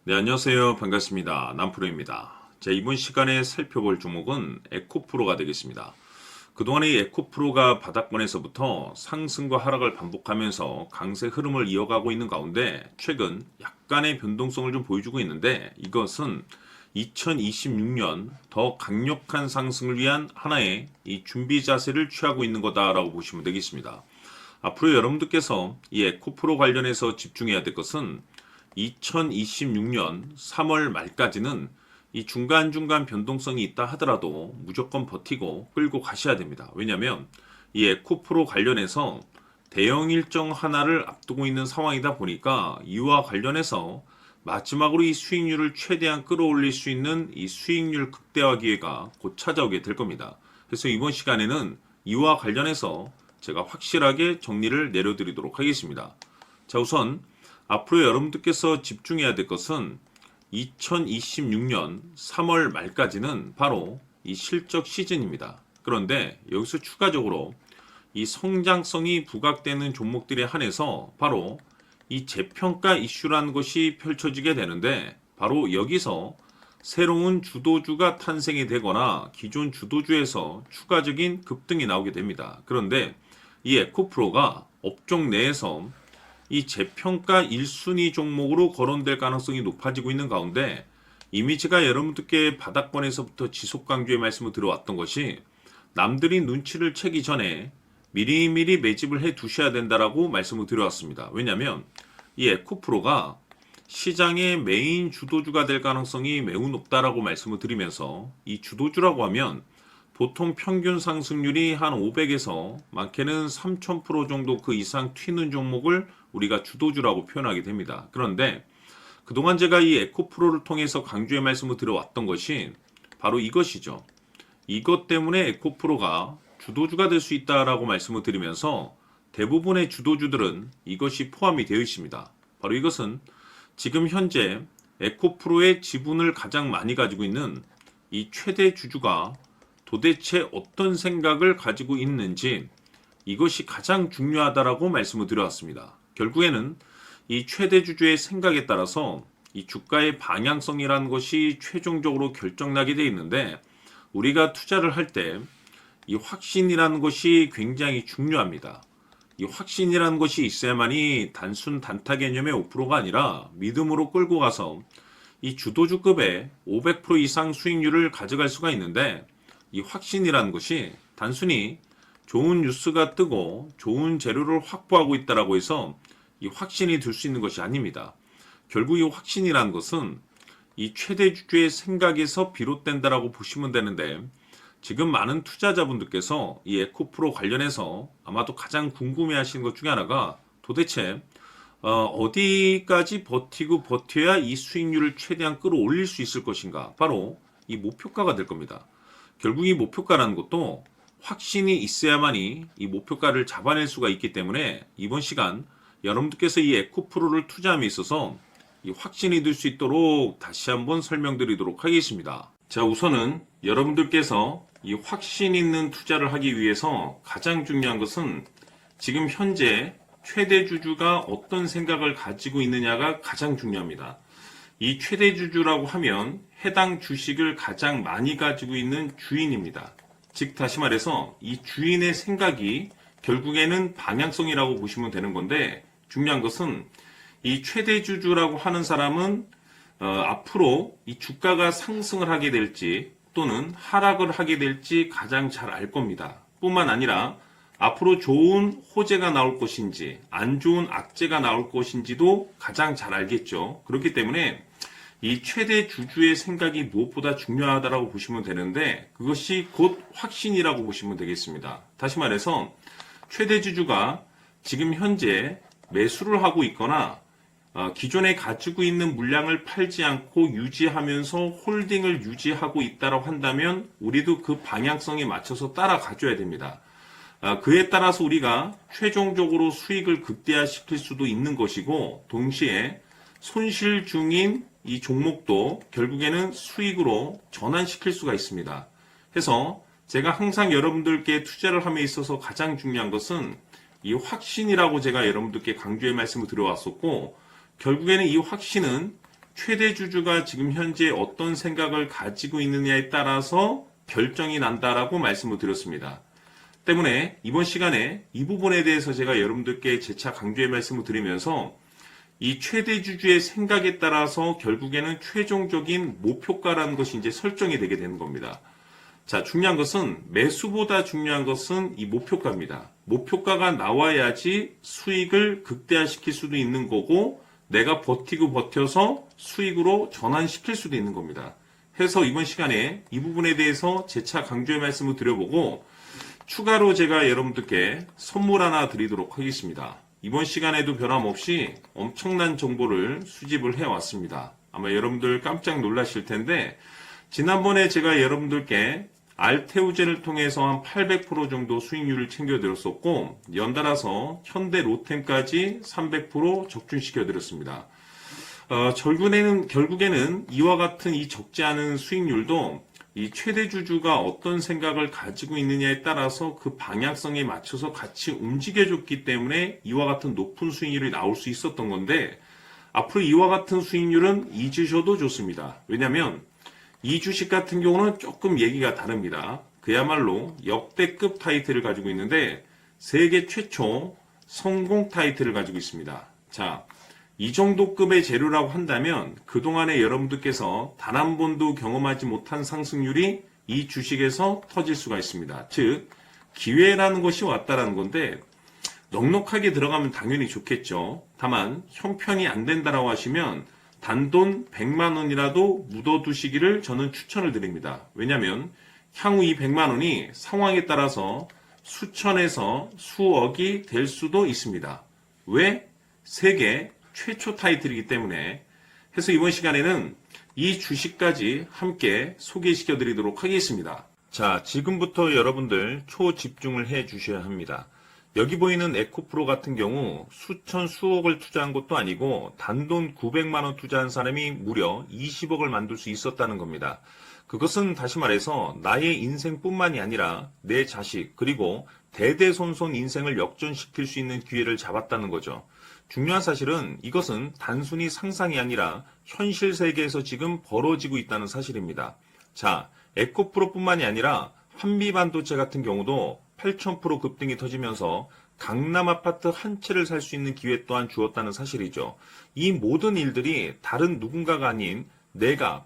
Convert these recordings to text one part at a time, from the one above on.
네, 안녕하세요. 반갑습니다. 남프로입니다. 자, 이번 시간에 살펴볼 종목은 에코프로가 되겠습니다. 그동안의 이 에코프로가 바닥권에서부터 상승과 하락을 반복하면서 강세 흐름을 이어가고 있는 가운데 최근 약간의 변동성을 좀 보여주고 있는데 이것은 2026년 더 강력한 상승을 위한 하나의 이 준비 자세를 취하고 있는 거다라고 보시면 되겠습니다. 앞으로 여러분들께서 이 에코프로 관련해서 집중해야 될 것은 2026년 3월 말까지는 이 중간중간 변동성이 있다 하더라도 무조건 버티고 끌고 가셔야 됩니다. 왜냐하면 이 에코프로 관련해서 대형 일정 하나를 앞두고 있는 상황이다 보니까 이와 관련해서 마지막으로 이 수익률을 최대한 끌어올릴 수 있는 이 수익률 극대화 기회가 곧 찾아오게 될 겁니다. 그래서 이번 시간에는 이와 관련해서 제가 확실하게 정리를 내려드리도록 하겠습니다. 자, 우선 앞으로 여러분들께서 집중해야 될 것은 2026년 3월 말까지는 바로 이 실적 시즌입니다. 그런데 여기서 추가적으로 이 성장성이 부각되는 종목들에 한해서 바로 이 재평가 이슈라는 것이 펼쳐지게 되는데 바로 여기서 새로운 주도주가 탄생이 되거나 기존 주도주에서 추가적인 급등이 나오게 됩니다. 그런데 이 에코프로가 업종 내에서 이 재평가 1순위 종목으로 거론될 가능성이 높아지고 있는 가운데 이미 제가 여러분들께 바닥권에서부터 지속 강조의 말씀을 드려왔던 것이 남들이 눈치를 채기 전에 미리미리 매집을 해 두셔야 된다라고 말씀을 드려왔습니다. 왜냐하면 이 에코프로가 시장의 메인 주도주가 될 가능성이 매우 높다라고 말씀을 드리면서 이 주도주라고 하면 보통 평균 상승률이 한 500에서 많게는 3000% 정도 그 이상 튀는 종목을 우리가 주도주라고 표현하게 됩니다. 그런데 그동안 제가 이 에코프로를 통해서 강조의 말씀을 드려왔던 것이 바로 이것이죠. 이것 때문에 에코프로가 주도주가 될 수 있다라고 말씀을 드리면서 대부분의 주도주들은 이것이 포함이 되어 있습니다. 바로 이것은 지금 현재 에코프로의 지분을 가장 많이 가지고 있는 이 최대 주주가 도대체 어떤 생각을 가지고 있는지 이것이 가장 중요하다라고 말씀을 드려왔습니다. 결국에는 이 최대 주주의 생각에 따라서 이 주가의 방향성이라는 것이 최종적으로 결정나게 되어 있는데 우리가 투자를 할 때 이 확신이라는 것이 굉장히 중요합니다. 이 확신이라는 것이 있어야만이 단순 단타 개념의 5%가 아니라 믿음으로 끌고 가서 이 주도주급의 500% 이상 수익률을 가져갈 수가 있는데 이 확신이라는 것이 단순히 좋은 뉴스가 뜨고 좋은 재료를 확보하고 있다라고 해서 이 확신이 들 수 있는 것이 아닙니다. 결국 이 확신이라는 것은 이 최대 주주의 생각에서 비롯된다라고 보시면 되는데 지금 많은 투자자분들께서 이 에코프로 관련해서 아마도 가장 궁금해하시는 것 중에 하나가 도대체 어디까지 버티고 버텨야 이 수익률을 최대한 끌어올릴 수 있을 것인가? 바로 이 목표가가 될 겁니다. 결국 이 목표가라는 것도 확신이 있어야만이 이 목표가를 잡아낼 수가 있기 때문에 이번 시간 여러분들께서 이 에코프로를 투자함에 있어서 이 확신이 들 수 있도록 다시 한번 설명드리도록 하겠습니다. 자, 우선은 여러분들께서 이 확신 있는 투자를 하기 위해서 가장 중요한 것은 지금 현재 최대 주주가 어떤 생각을 가지고 있느냐가 가장 중요합니다. 이 최대 주주라고 하면 해당 주식을 가장 많이 가지고 있는 주인입니다. 즉 다시 말해서 이 주인의 생각이 결국에는 방향성이라고 보시면 되는 건데 중요한 것은 이 최대 주주라고 하는 사람은 앞으로 이 주가가 상승을 하게 될지 또는 하락을 하게 될지 가장 잘 알 겁니다. 뿐만 아니라 앞으로 좋은 호재가 나올 것인지 안 좋은 악재가 나올 것인지도 가장 잘 알겠죠. 그렇기 때문에 이 최대 주주의 생각이 무엇보다 중요하다고 보시면 되는데 그것이 곧 확신이라고 보시면 되겠습니다. 다시 말해서 최대 주주가 지금 현재 매수를 하고 있거나 기존에 가지고 있는 물량을 팔지 않고 유지하면서 홀딩을 유지하고 있다고 한다면 우리도 그 방향성에 맞춰서 따라가줘야 됩니다. 그에 따라서 우리가 최종적으로 수익을 극대화시킬 수도 있는 것이고 동시에 손실 중인 이 종목도 결국에는 수익으로 전환시킬 수가 있습니다. 해서 제가 항상 여러분들께 투자를 함에 있어서 가장 중요한 것은 이 확신이라고 제가 여러분들께 강조의 말씀을 드려왔었고 결국에는 이 확신은 최대 주주가 지금 현재 어떤 생각을 가지고 있느냐에 따라서 결정이 난다라고 말씀을 드렸습니다. 때문에 이번 시간에 이 부분에 대해서 제가 여러분들께 재차 강조의 말씀을 드리면서 이 최대 주주의 생각에 따라서 결국에는 최종적인 목표가라는 것이 이제 설정이 되게 되는 겁니다. 자, 중요한 것은 매수보다 중요한 것은 이 목표가입니다. 목표가가 나와야지 수익을 극대화시킬 수도 있는 거고 내가 버티고 버텨서 수익으로 전환시킬 수도 있는 겁니다. 해서 이번 시간에 이 부분에 대해서 재차 강조의 말씀을 드려보고 추가로 제가 여러분들께 선물 하나 드리도록 하겠습니다. 이번 시간에도 변함없이 엄청난 정보를 수집을 해왔습니다. 아마 여러분들 깜짝 놀라실 텐데 지난번에 제가 여러분들께 알테우제를 통해서 한 800% 정도 수익률을 챙겨드렸었고 연달아서 현대 로템까지 300% 적중시켜드렸습니다. 결국에는 이와 같은 이 적지 않은 수익률도 이 최대 주주가 어떤 생각을 가지고 있느냐에 따라서 그 방향성에 맞춰서 같이 움직여줬기 때문에 이와 같은 높은 수익률이 나올 수 있었던 건데 앞으로 이와 같은 수익률은 잊으셔도 좋습니다. 왜냐하면 이 주식 같은 경우는 조금 얘기가 다릅니다. 그야말로 역대급 타이틀을 가지고 있는데 세계 최초 성공 타이틀을 가지고 있습니다. 자, 이 정도 급의 재료라고 한다면 그동안에 여러분들께서 단 한 번도 경험하지 못한 상승률이 이 주식에서 터질 수가 있습니다. 즉 기회라는 것이 왔다라는 건데 넉넉하게 들어가면 당연히 좋겠죠. 다만 형편이 안 된다라고 하시면 단돈 100만 원이라도 묻어두시기를 저는 추천을 드립니다. 왜냐하면 향후 이 100만 원이 상황에 따라서 수천에서 수억이 될 수도 있습니다. 왜? 세계 최초 타이틀이기 때문에. 해서 이번 시간에는 이 주식까지 함께 소개시켜 드리도록 하겠습니다. 자, 지금부터 여러분들 초집중을 해 주셔야 합니다. 여기 보이는 에코프로 같은 경우 수천 수억을 투자한 것도 아니고 단돈 900만 원 투자한 사람이 무려 20억을 만들 수 있었다는 겁니다. 그것은 다시 말해서 나의 인생뿐만이 아니라 내 자식 그리고 대대손손 인생을 역전시킬 수 있는 기회를 잡았다는 거죠. 중요한 사실은 이것은 단순히 상상이 아니라 현실 세계에서 지금 벌어지고 있다는 사실입니다. 자, 에코프로뿐만이 아니라 한미반도체 같은 경우도 8,000% 급등이 터지면서 강남 아파트 한 채를 살 수 있는 기회 또한 주었다는 사실이죠. 이 모든 일들이 다른 누군가가 아닌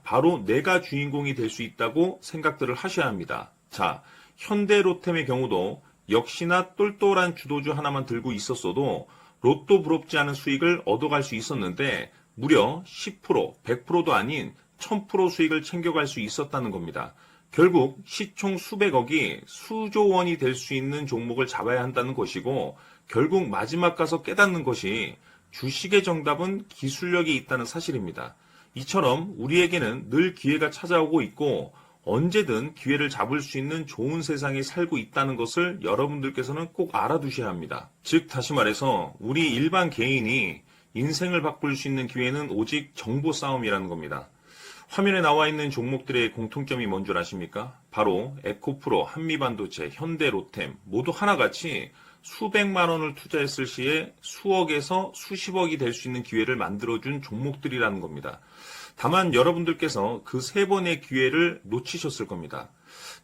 바로 내가 주인공이 될 수 있다고 생각들을 하셔야 합니다. 자, 현대로템의 경우도 역시나 똘똘한 주도주 하나만 들고 있었어도 로또 부럽지 않은 수익을 얻어갈 수 있었는데 무려 10%, 100%도 아닌 1000% 수익을 챙겨갈 수 있었다는 겁니다. 결국 시총 수백억이 수조 원이 될 수 있는 종목을 잡아야 한다는 것이고 결국 마지막 가서 깨닫는 것이 주식의 정답은 기술력이 있다는 사실입니다. 이처럼 우리에게는 늘 기회가 찾아오고 있고 언제든 기회를 잡을 수 있는 좋은 세상에 살고 있다는 것을 여러분들께서는 꼭 알아두셔야 합니다. 즉 다시 말해서 우리 일반 개인이 인생을 바꿀 수 있는 기회는 오직 정보 싸움이라는 겁니다. 화면에 나와 있는 종목들의 공통점이 뭔 줄 아십니까? 바로 에코프로, 한미반도체, 현대로템 모두 하나같이 수백만 원을 투자했을 시에 수억에서 수십억이 될 수 있는 기회를 만들어준 종목들이라는 겁니다. 다만 여러분들께서 그 세 번의 기회를 놓치셨을 겁니다.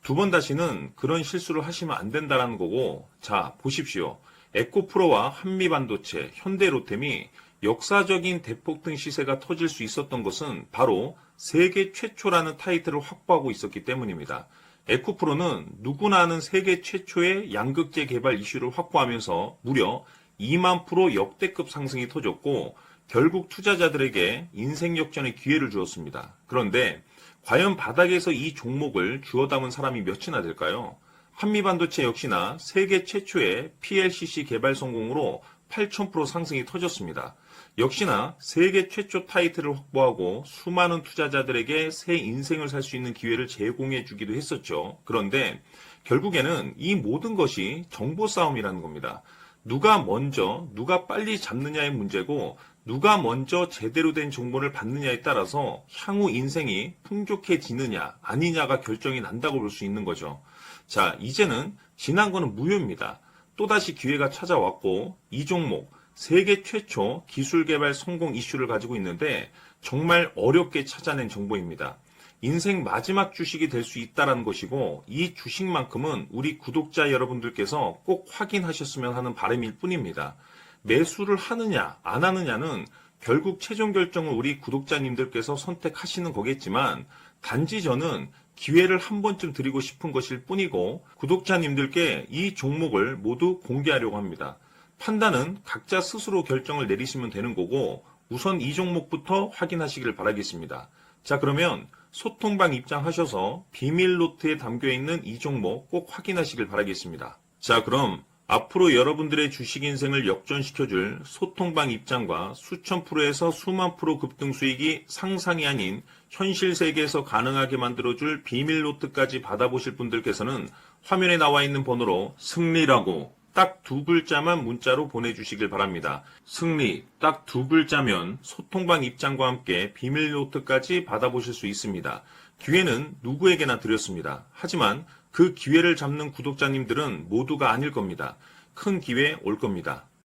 두 번 다시는 그런 실수를 하시면 안 된다는 거고, 자 보십시오. 에코프로와 한미반도체, 현대로템이 역사적인 대폭등 시세가 터질 수 있었던 것은 바로 세계 최초라는 타이틀을 확보하고 있었기 때문입니다. 에코프로는 누구나 아는 세계 최초의 양극재 개발 이슈를 확보하면서 무려 2만 % 역대급 상승이 터졌고 결국 투자자들에게 인생 역전의 기회를 주었습니다. 그런데 과연 바닥에서 이 종목을 주워 담은 사람이 몇이나 될까요? 한미반도체 역시나 세계 최초의 PLCC 개발 성공으로 8,000% 상승이 터졌습니다. 역시나 세계 최초 타이틀을 확보하고 수많은 투자자들에게 새 인생을 살 수 있는 기회를 제공해 주기도 했었죠. 그런데 결국에는 이 모든 것이 정보 싸움이라는 겁니다. 누가 먼저, 누가 빨리 잡느냐의 문제고 누가 먼저 제대로 된 정보를 받느냐에 따라서 향후 인생이 풍족해지느냐 아니냐가 결정이 난다고 볼 수 있는 거죠. 자, 이제는 지난 거는 무효입니다. 또다시 기회가 찾아왔고 이 종목 세계 최초 기술 개발 성공 이슈를 가지고 있는데 정말 어렵게 찾아낸 정보입니다. 인생 마지막 주식이 될 수 있다는 것이고 이 주식만큼은 우리 구독자 여러분들께서 꼭 확인하셨으면 하는 바람일 뿐입니다. 매수를 하느냐 안 하느냐는 결국 최종 결정을 우리 구독자님들께서 선택하시는 거겠지만 단지 저는 기회를 한 번쯤 드리고 싶은 것일 뿐이고 구독자님들께 이 종목을 모두 공개하려고 합니다. 판단은 각자 스스로 결정을 내리시면 되는 거고 우선 이 종목부터 확인하시길 바라겠습니다. 자, 그러면 소통방 입장하셔서 비밀 노트에 담겨있는 이 종목 꼭 확인하시길 바라겠습니다. 자, 그럼 앞으로 여러분들의 주식 인생을 역전시켜줄 소통방 입장과 수천 프로에서 수만 프로 급등 수익이 상상이 아닌 현실 세계에서 가능하게 만들어줄 비밀 노트까지 받아보실 분들께서는 화면에 나와 있는 번호로 승리라고 딱 두 글자만 문자로 보내주시길 바랍니다. 승리 딱 두 글자면 소통방 입장과 함께 비밀 노트까지 받아보실 수 있습니다. 기회는 누구에게나 드렸습니다. 하지만 그 기회를 잡는 구독자님들은 모두가 아닐 겁니다. 큰 기회 올 겁니다.